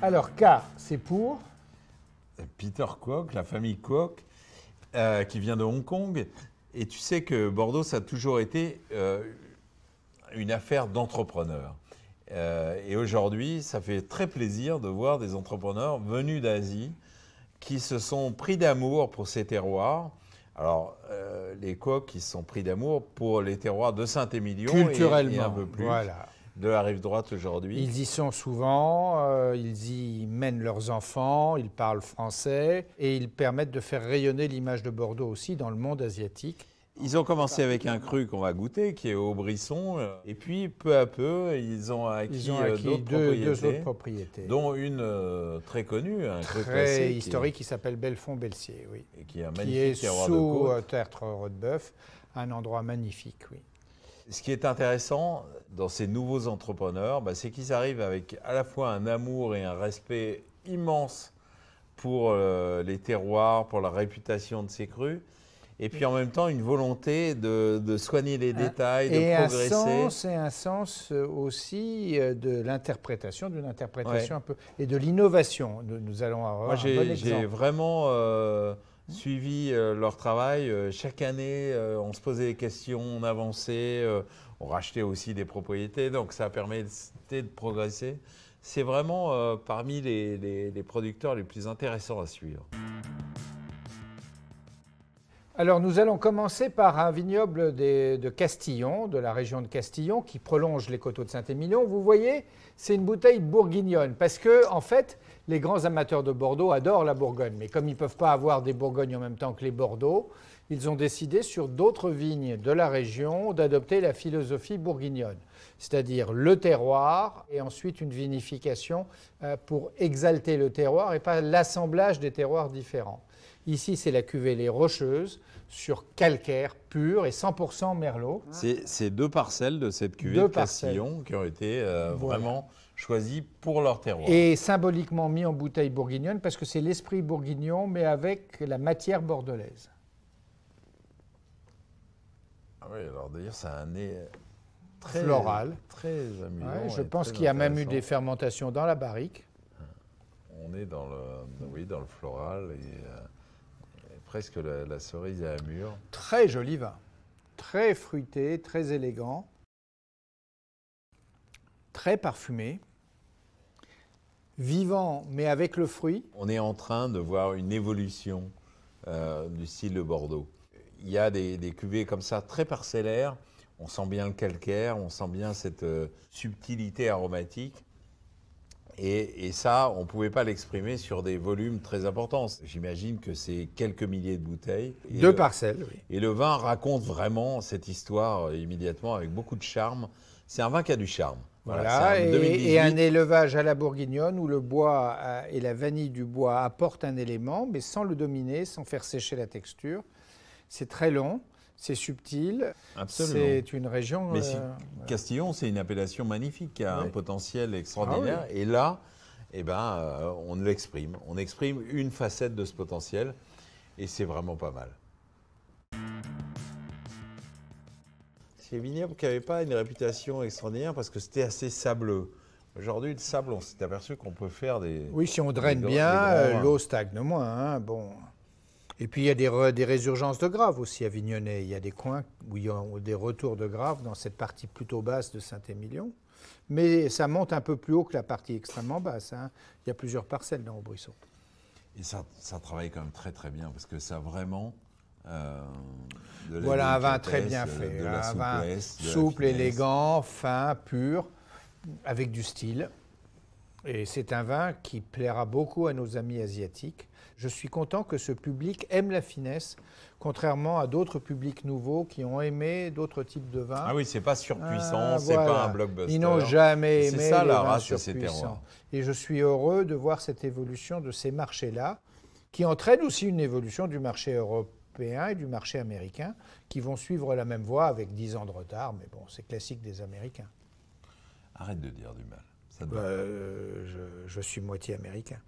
Alors, K, c'est pour Peter Kwok, la famille Kwok, qui vient de Hong Kong. Et tu sais que Bordeaux, ça a toujours été une affaire d'entrepreneurs. Et aujourd'hui, ça fait très plaisir de voir des entrepreneurs venus d'Asie qui se sont pris d'amour pour ces terroirs. Alors, les Kwok qui se sont pris d'amour pour les terroirs de Saint-Émilion culturellement, et un peu plus. Voilà. De la rive droite aujourd'hui. Ils y sont souvent, ils y mènent leurs enfants, ils parlent français et ils permettent de faire rayonner l'image de Bordeaux aussi dans le monde asiatique. Ils ont commencé avec un cru qu'on va goûter, qui est au Brisson. Et puis, peu à peu, ils ont acquis deux autres propriétés. Dont une très connue, un cru très historique qui s'appelle Belfond-Belsier, oui. Et qui est un magnifique terroir de côte. Qui est sous tertre de bœuf, un endroit magnifique, oui. Ce qui est intéressant dans ces nouveaux entrepreneurs, c'est qu'ils arrivent avec à la fois un amour et un respect immense pour les terroirs, pour la réputation de ces crus, et puis en même temps une volonté de soigner les détails, de progresser. Et un sens aussi de l'interprétation, d'une interprétation un peu, et de l'innovation. Nous allons avoir un bon exemple. J'ai vraiment suivi leur travail. Chaque année, on se posait des questions, on avançait, on rachetait aussi des propriétés, donc ça permettait de progresser. C'est vraiment parmi les producteurs les plus intéressants à suivre. Alors nous allons commencer par un vignoble de Castillon, de la région de Castillon, qui prolonge les coteaux de Saint-Émilion. Vous voyez, c'est une bouteille bourguignonne, parce que en fait, les grands amateurs de Bordeaux adorent la Bourgogne, mais comme ils ne peuvent pas avoir des Bourgognes en même temps que les Bordeaux, ils ont décidé sur d'autres vignes de la région d'adopter la philosophie bourguignonne, c'est-à-dire le terroir et ensuite une vinification pour exalter le terroir et pas l'assemblage des terroirs différents. Ici, c'est la cuvée Les Rocheuses sur calcaire pur et 100% merlot. C'est deux parcelles de cette cuvée de Castillon qui ont été vraiment choisies pour leur terroir. Et symboliquement mis en bouteille bourguignonne parce que c'est l'esprit bourguignon mais avec la matière bordelaise. Ah oui, alors d'ailleurs, ça a un nez très floral. Très amusant. Ouais, je pense qu'il y a même eu des fermentations dans la barrique. On est dans le floral et presque la cerise à Amur. Très joli vin, très fruité, très élégant, très parfumé, vivant mais avec le fruit. On est en train de voir une évolution du style de Bordeaux. Il y a des cuvées comme ça très parcellaires, on sent bien le calcaire, on sent bien cette subtilité aromatique. Et ça, on ne pouvait pas l'exprimer sur des volumes très importants. J'imagine que c'est quelques milliers de bouteilles. Deux parcelles, oui. Et le vin raconte vraiment cette histoire immédiatement avec beaucoup de charme. C'est un vin qui a du charme. Voilà, et un élevage à la bourguignonne où le bois et la vanille du bois apportent un élément, mais sans le dominer, sans faire sécher la texture. C'est très long. C'est subtil, c'est une région... Mais Castillon, c'est une appellation magnifique, qui a un potentiel extraordinaire. Ah oui. Et là, on l'exprime. On exprime une facette de ce potentiel, et c'est vraiment pas mal. C'est vignoble qui n'avait pas une réputation extraordinaire parce que c'était assez sableux. Aujourd'hui, le sable, on s'est aperçu qu'on peut faire des... Oui, si on draine bien, l'eau stagne moins. Hein, bon. Et puis il y a des résurgences de graves aussi à Vignonnet. Il y a des coins où il y a des retours de graves dans cette partie plutôt basse de Saint-Émilion. Mais ça monte un peu plus haut que la partie extrêmement basse. Hein. Il y a plusieurs parcelles dans Aubrisson. Et ça travaille quand même très très bien parce que ça a vraiment... voilà un vin très bien fait. Un vin souple, élégant, fin, pur, avec du style. Et c'est un vin qui plaira beaucoup à nos amis asiatiques. Je suis content que ce public aime la finesse, contrairement à d'autres publics nouveaux qui ont aimé d'autres types de vins. Ah oui, c'est pas surpuissant, c'est pas un blockbuster. Ils n'ont jamais aimé ça, les la vins race de surpuissants. Et je suis heureux de voir cette évolution de ces marchés-là, qui entraîne aussi une évolution du marché européen et du marché américain, qui vont suivre la même voie avec 10 ans de retard. Mais bon, c'est classique des Américains. Arrête de dire du mal. Je suis moitié américain.